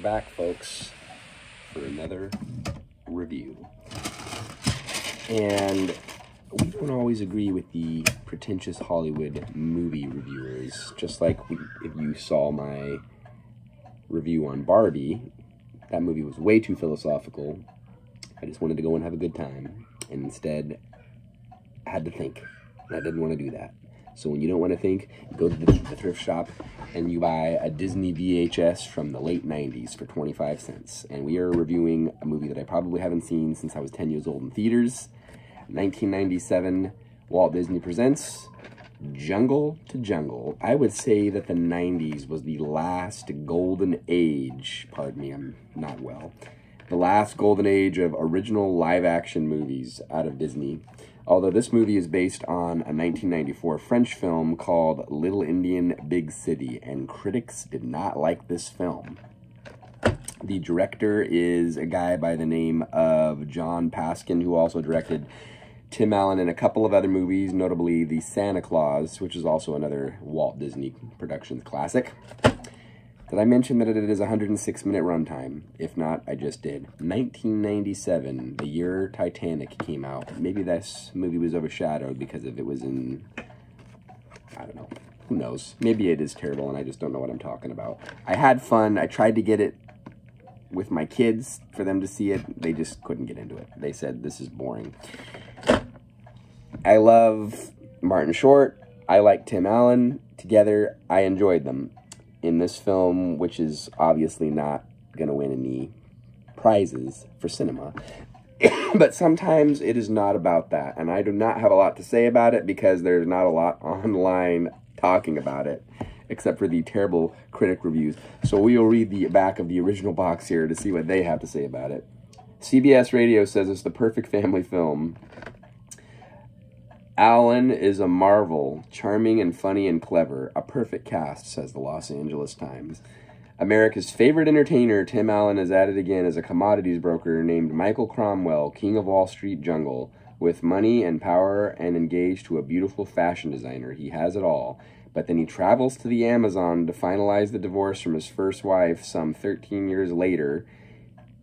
Back, folks, for another review. And we don't always agree with the pretentious Hollywood movie reviewers. Just like if you saw my review on Barbie, that movie was way too philosophical. I just wanted to go and have a good time. And instead, I had to think. And I didn't want to do that. So when you don't want to think, you go to the thrift shop and you buy a Disney VHS from the late 90s for 25 cents. And we are reviewing a movie that I probably haven't seen since I was 10 years old in theaters. 1997, Walt Disney presents Jungle to Jungle. I would say that the 90s was the last golden age, pardon me, I'm not well, the last golden age of original live-action movies out of Disney. Although this movie is based on a 1994 French film called Little Indian Big City, and critics did not like this film. The director is a guy by the name of John Pasquin, who also directed Tim Allen in a couple of other movies, notably The Santa Claus, which is also another Walt Disney Productions classic. Did I mention that it is a 106-minute runtime? If not, I just did. 1997, the year Titanic came out. Maybe this movie was overshadowed because it was in, I don't know, who knows? Maybe it is terrible and I just don't know what I'm talking about. I had fun. I tried to get it with my kids for them to see it. They just couldn't get into it. They said, this is boring. I love Martin Short. I like Tim Allen. Together, I enjoyed them. In this film, which is obviously not going to win any prizes for cinema. But sometimes it is not about that. And I do not have a lot to say about it because there's not a lot online talking about it, except for the terrible critic reviews. So we will read the back of the original box here to see what they have to say about it. CBS Radio says it's the perfect family film. Allen is a marvel, charming and funny and clever. A perfect cast, says the Los Angeles Times. America's favorite entertainer, Tim Allen, is at it again as a commodities broker named Michael Cromwell, king of Wall Street jungle. With money and power and engaged to a beautiful fashion designer, he has it all. But then he travels to the Amazon to finalize the divorce from his first wife some 13 years later.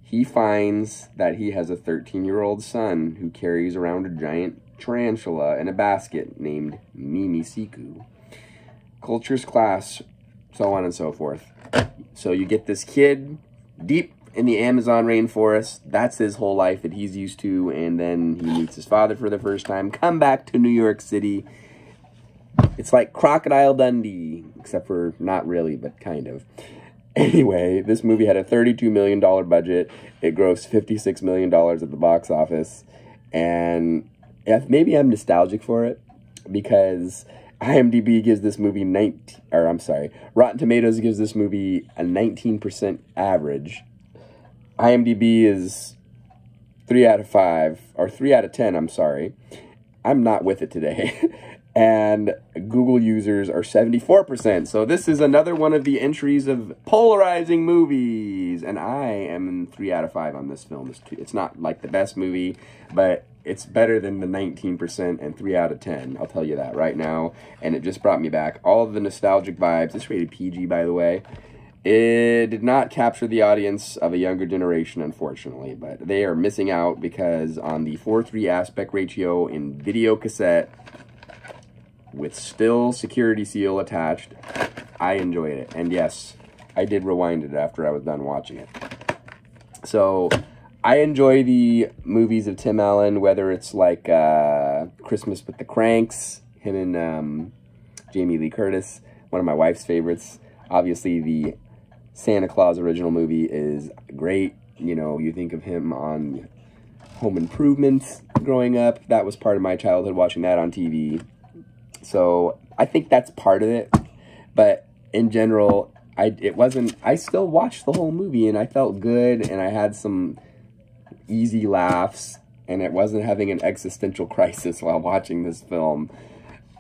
He finds that he has a 13-year-old son who carries around a giant tarantula in a basket named Mimi Siku. Cultures clash, so on and so forth. So you get this kid deep in the Amazon rainforest. That's his whole life that he's used to. And then he meets his father for the first time. Come back to New York City. It's like Crocodile Dundee, except for not really, but kind of. Anyway, this movie had a $32 million budget. It grossed $56 million at the box office. And maybe I'm nostalgic for it because IMDb gives this movie Rotten Tomatoes gives this movie a 19% average. IMDb is 3 out of 5, or 3 out of 10, I'm sorry. I'm not with it today. And Google users are 74%. So this is another one of the entries of polarizing movies. And I am 3 out of 5 on this film. It's not like the best movie, but it's better than the 19% and 3 out of 10. I'll tell you that right now. And it just brought me back all of the nostalgic vibes. It's rated PG, by the way. It did not capture the audience of a younger generation, unfortunately. But they are missing out because on the 4:3 aspect ratio in video cassette, with still security seal attached, I enjoyed it. And yes, I did rewind it after I was done watching it. So I enjoy the movies of Tim Allen, whether it's like Christmas with the Cranks, him and Jamie Lee Curtis, one of my wife's favorites. Obviously, the Santa Claus original movie is great. You know, you think of him on Home Improvement growing up. That was part of my childhood, watching that on TV. So I think that's part of it, but in general, I still watched the whole movie and I felt good and I had some easy laughs and it wasn't having an existential crisis while watching this film.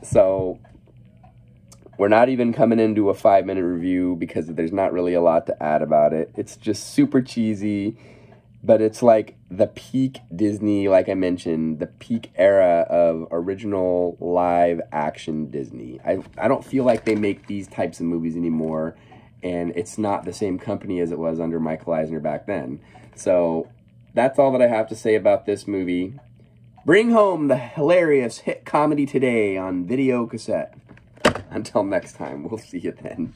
So we're not even coming into a 5-minute review because there's not really a lot to add about it. It's just super cheesy. But it's like the peak Disney, like I mentioned, the peak era of original live action Disney. I don't feel like they make these types of movies anymore. and it's not the same company as it was under Michael Eisner back then. So that's all that I have to say about this movie. Bring home the hilarious hit comedy today on video cassette. Until next time, we'll see you then.